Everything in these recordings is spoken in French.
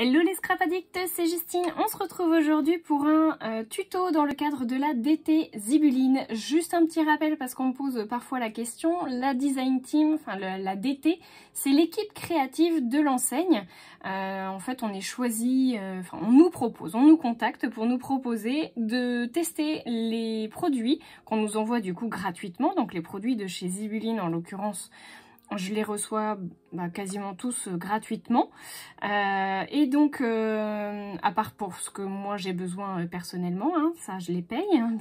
Hello les scrap addicts, c'est Justine. On se retrouve aujourd'hui pour un tuto dans le cadre de la DT Zibuline. Juste un petit rappel parce qu'on me pose parfois la question. La design team, enfin la DT, c'est l'équipe créative de l'enseigne. En fait, on est choisi, on nous contacte pour nous proposer de tester les produits qu'on nous envoie du coup gratuitement. Donc les produits de chez Zibuline en l'occurrence. Je les reçois quasiment tous gratuitement. Et donc, à part pour ce que moi j'ai besoin personnellement, hein, ça je les paye. Hein,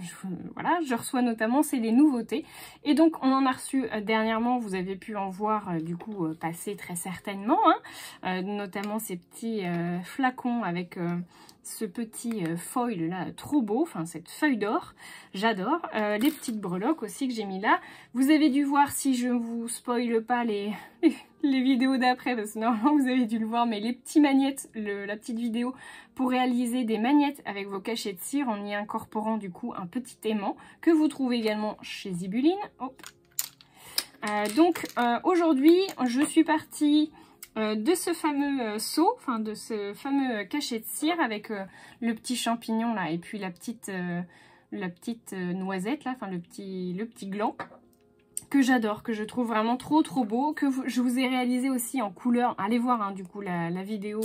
voilà, je reçois notamment, c'est les nouveautés. Et donc, on en a reçu dernièrement, vous avez pu en voir du coup passer très certainement. Hein, notamment ces petits flacons avec... ce petit foil là trop beau, enfin cette feuille d'or, j'adore. Les petites breloques aussi que j'ai mis là. Vous avez dû voir, si je ne vous spoile pas les vidéos d'après, parce que normalement vous avez dû le voir, mais les petits magnettes, la petite vidéo pour réaliser des magnettes avec vos cachets de cire en y incorporant du coup un petit aimant que vous trouvez également chez Zibuline. Oh. Donc aujourd'hui je suis partie de ce fameux seau, enfin de ce fameux cachet de cire avec le petit champignon là et puis la petite noisette là, enfin le petit gland que j'adore, que je trouve vraiment trop beau, que je vous ai réalisé aussi en couleur. Allez voir hein, du coup la vidéo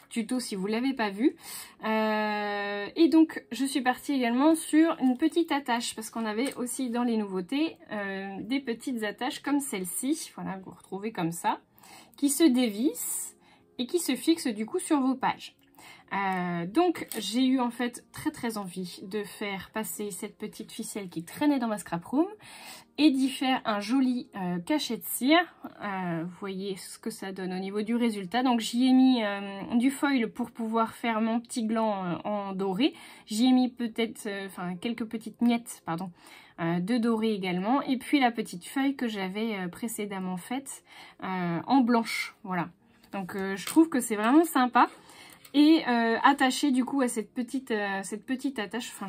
tuto si vous l'avez pas vue. Et donc je suis partie également sur une petite attache parce qu'on avait aussi dans les nouveautés des petites attaches comme celle-ci, voilà, que vous retrouvez comme ça, qui se dévissent et qui se fixent du coup sur vos pages. Donc j'ai eu en fait très envie de faire passer cette petite ficelle qui traînait dans ma scrap room et d'y faire un joli cachet de cire. Vous voyez ce que ça donne au niveau du résultat. Donc j'y ai mis du foil pour pouvoir faire mon petit gland en doré. J'y ai mis peut-être quelques petites miettes pardon, de doré également. Et puis la petite feuille que j'avais précédemment faite en blanche. Voilà. Donc je trouve que c'est vraiment sympa. Et attachée du coup à cette petite attache, enfin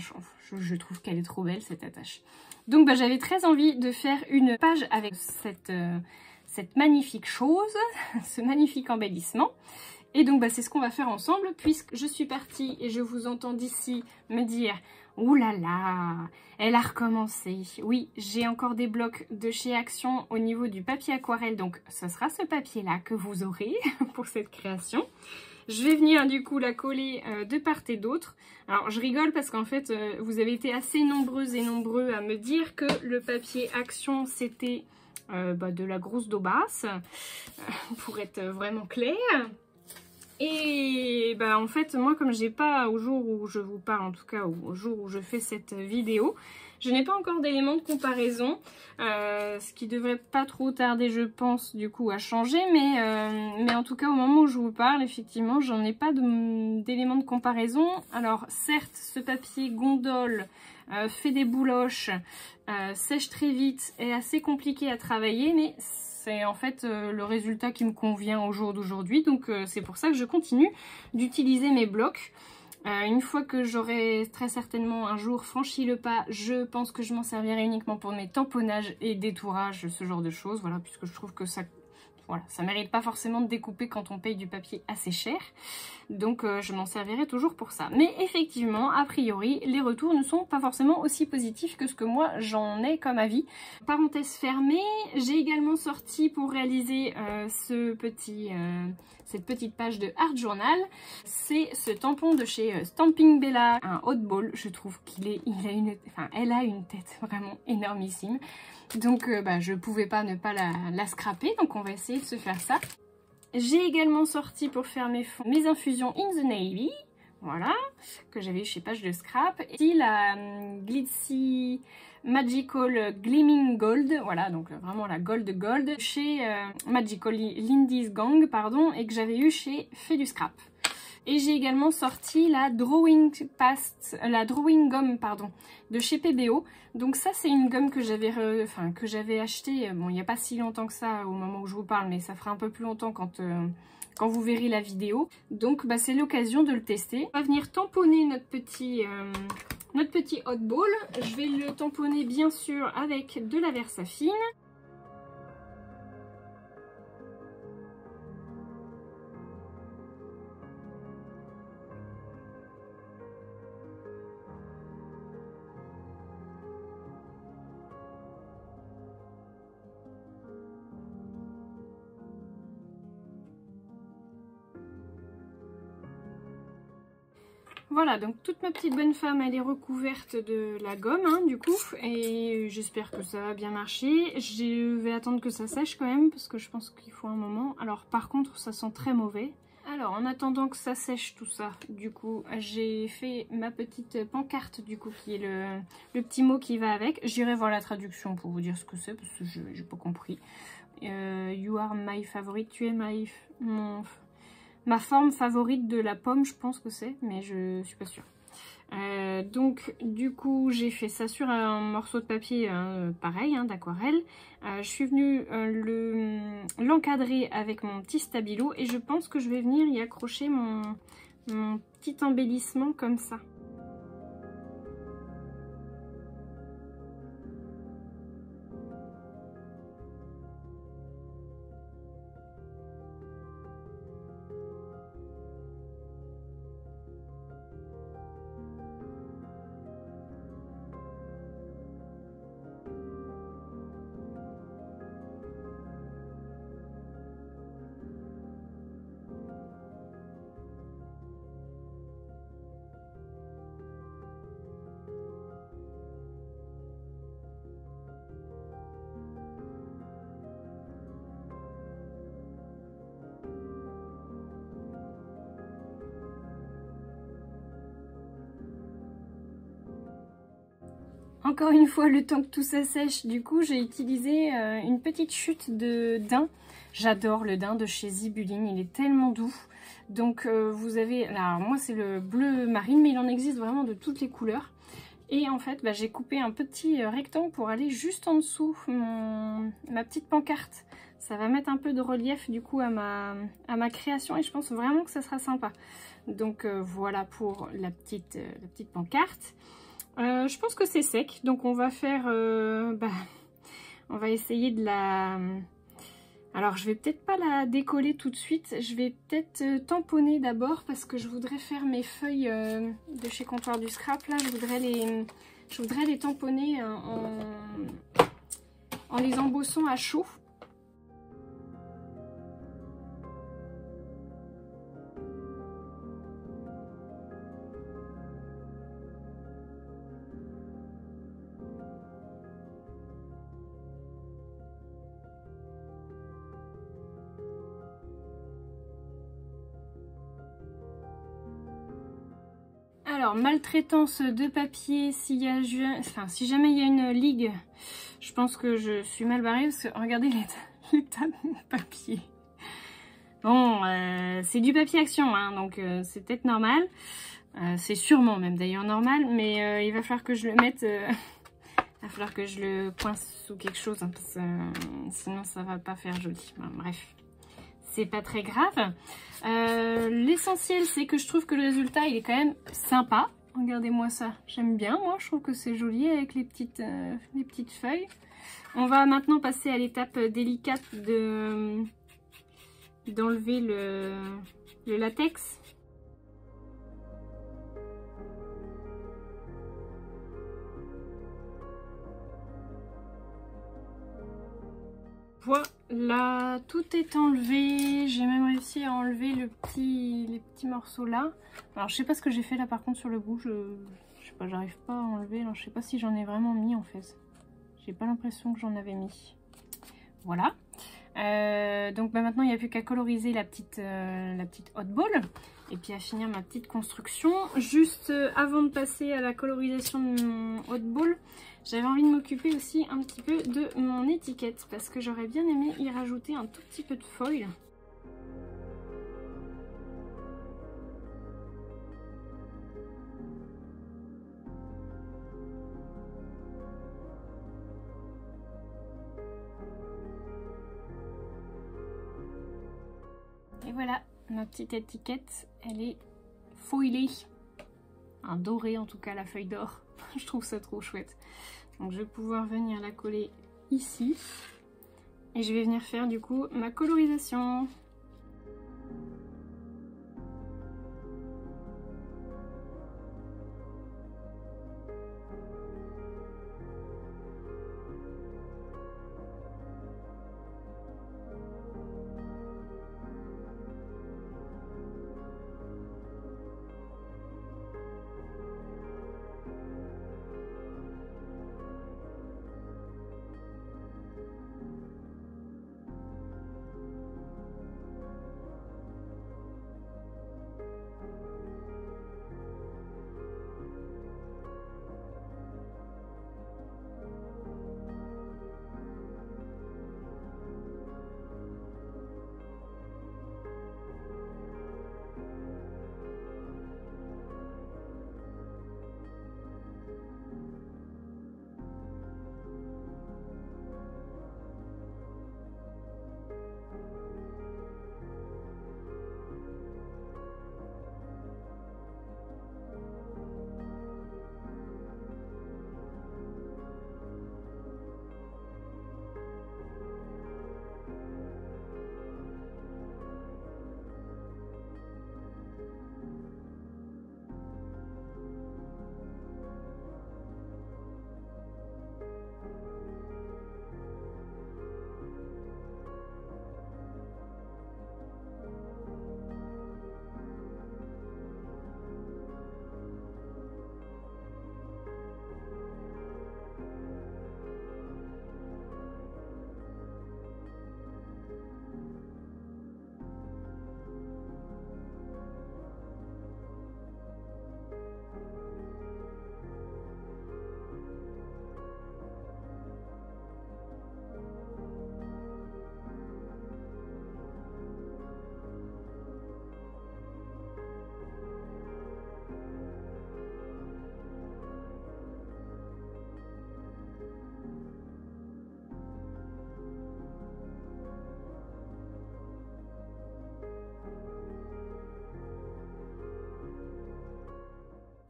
je trouve qu'elle est trop belle cette attache. Donc j'avais très envie de faire une page avec cette magnifique chose, ce magnifique embellissement. Et donc c'est ce qu'on va faire ensemble puisque je suis partie et je vous entends d'ici me dire « Ouh là là, elle a recommencé ». Oui, j'ai encore des blocs de chez Action au niveau du papier aquarelle, donc ce sera ce papier-là que vous aurez pour cette création. Je vais venir du coup la coller de part et d'autre. Alors je rigole parce qu'en fait vous avez été assez nombreuses et nombreux à me dire que le papier Action c'était de la grosse daubasse, pour être vraiment clair. Et en fait moi comme j'ai pas, au jour où je vous parle en tout cas, au jour où je fais cette vidéo, je n'ai pas encore d'éléments de comparaison, ce qui devrait pas trop tarder je pense du coup à changer, mais en tout cas au moment où je vous parle effectivement j'en ai pas d'éléments de comparaison. Alors certes ce papier gondole fait des bouloches, sèche très vite, est assez compliqué à travailler, mais c'est en fait le résultat qui me convient au jour d'aujourd'hui, donc c'est pour ça que je continue d'utiliser mes blocs. Une fois que j'aurai très certainement un jour franchi le pas, je pense que je m'en servirai uniquement pour mes tamponnages et détourages, ce genre de choses, voilà, puisque je trouve que ça mérite pas forcément de découper quand on paye du papier assez cher. Donc je m'en servirai toujours pour ça. Mais effectivement, a priori, les retours ne sont pas forcément aussi positifs que ce que moi j'en ai comme avis. Parenthèse fermée, j'ai également sorti pour réaliser cette petite page de Art Journal. C'est ce tampon de chez Stampin' Bella, un hot ball. Je trouve elle a une tête vraiment énormissime. Donc je pouvais pas ne pas la scraper, donc on va essayer de se faire ça. J'ai également sorti pour faire mes infusions In the Navy, voilà, que j'avais eu chez Page de Scrap. Et la Glitzy Magical Gleaming Gold, voilà, donc vraiment la Gold chez Magical Lindy's Gang, pardon, et que j'avais eu chez Fait du Scrap. Et j'ai également sorti la Drawing Gum pardon, de chez PBO. Donc ça c'est une gomme que j'avais achetée, bon il n'y a pas si longtemps que ça au moment où je vous parle, mais ça fera un peu plus longtemps quand vous verrez la vidéo. Donc c'est l'occasion de le tester. On va venir tamponner notre petit hot ball. Je vais le tamponner bien sûr avec de la Versafine. Voilà, donc toute ma petite bonne femme, elle est recouverte de la gomme, hein, du coup. Et j'espère que ça va bien marcher. Je vais attendre que ça sèche quand même, parce que je pense qu'il faut un moment. Alors par contre, ça sent très mauvais. Alors, en attendant que ça sèche tout ça, du coup, j'ai fait ma petite pancarte, du coup, qui est le petit mot qui va avec. J'irai voir la traduction pour vous dire ce que c'est, parce que je n'ai pas compris. You are my favorite, tu es ma forme favorite de la pomme, je pense que c'est, mais je suis pas sûre. Donc du coup j'ai fait ça sur un morceau de papier pareil, hein, d'aquarelle. Je suis venue l'encadrer avec mon petit stabilo et je pense que je vais venir y accrocher mon petit embellissement comme ça. Encore une fois, le temps que tout ça sèche, du coup, j'ai utilisé une petite chute de daim. J'adore le daim de chez Zibuline, il est tellement doux. Donc vous avez, alors moi c'est le bleu marine, mais il en existe vraiment de toutes les couleurs. Et en fait, j'ai coupé un petit rectangle pour aller juste en dessous ma petite pancarte. Ça va mettre un peu de relief du coup à ma création et je pense vraiment que ça sera sympa. Donc voilà pour la petite pancarte. Je pense que c'est sec, donc on va faire, on va essayer de la... Alors je vais peut-être pas la décoller tout de suite, je vais peut-être tamponner d'abord parce que je voudrais faire mes feuilles de chez Comptoir du Scrap, là, je voudrais les tamponner en les embossant à chaud. Alors, maltraitance de papier, si jamais il y a une ligue, je pense que je suis mal barrée parce que regardez l'état de mon papier. Bon, c'est du papier action, hein, donc c'est peut-être normal. C'est sûrement même d'ailleurs normal, mais il va falloir que je le mette... il va falloir que je le coince sous quelque chose, hein, parce que sinon ça va pas faire joli. Bon, bref. C'est pas très grave. L'essentiel, c'est que je trouve que le résultat, il est quand même sympa. Regardez-moi ça. J'aime bien, moi. Je trouve que c'est joli avec les petites feuilles. On va maintenant passer à l'étape délicate d'enlever le latex. Voilà, tout est enlevé. J'ai même réussi à enlever les petits morceaux là. Alors je sais pas ce que j'ai fait là par contre sur le bout. Je sais pas, j'arrive pas à enlever. Alors je sais pas si j'en ai vraiment mis en fait. J'ai pas l'impression que j'en avais mis. Voilà. Donc maintenant il n'y a plus qu'à coloriser la petite hot ball. Et puis à finir ma petite construction. Juste avant de passer à la colorisation de mon hot ball, j'avais envie de m'occuper aussi un petit peu de mon étiquette. Parce que j'aurais bien aimé y rajouter un tout petit peu de foil. Et voilà, ma petite étiquette, elle est foilée. Un doré en tout cas, la feuille d'or. Je trouve ça trop chouette. Donc je vais pouvoir venir la coller ici. Et je vais venir faire du coup ma colorisation.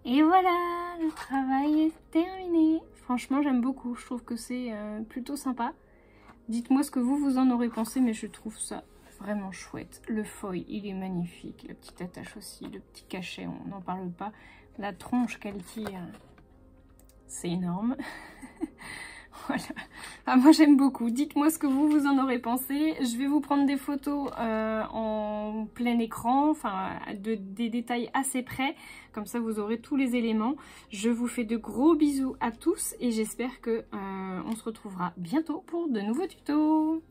Et voilà, le travail est terminé. Franchement, j'aime beaucoup. Je trouve que c'est plutôt sympa. Dites-moi ce que vous en aurez pensé, mais je trouve ça vraiment chouette. Le foil, il est magnifique. La petite attache aussi, le petit cachet, on n'en parle pas. La tronche qu'elle tire, c'est énorme. Voilà. Enfin, moi j'aime beaucoup. Dites-moi ce que vous en aurez pensé. Je vais vous prendre des photos en plein écran, enfin des détails assez près. Comme ça vous aurez tous les éléments. Je vous fais de gros bisous à tous et j'espère que on se retrouvera bientôt pour de nouveaux tutos.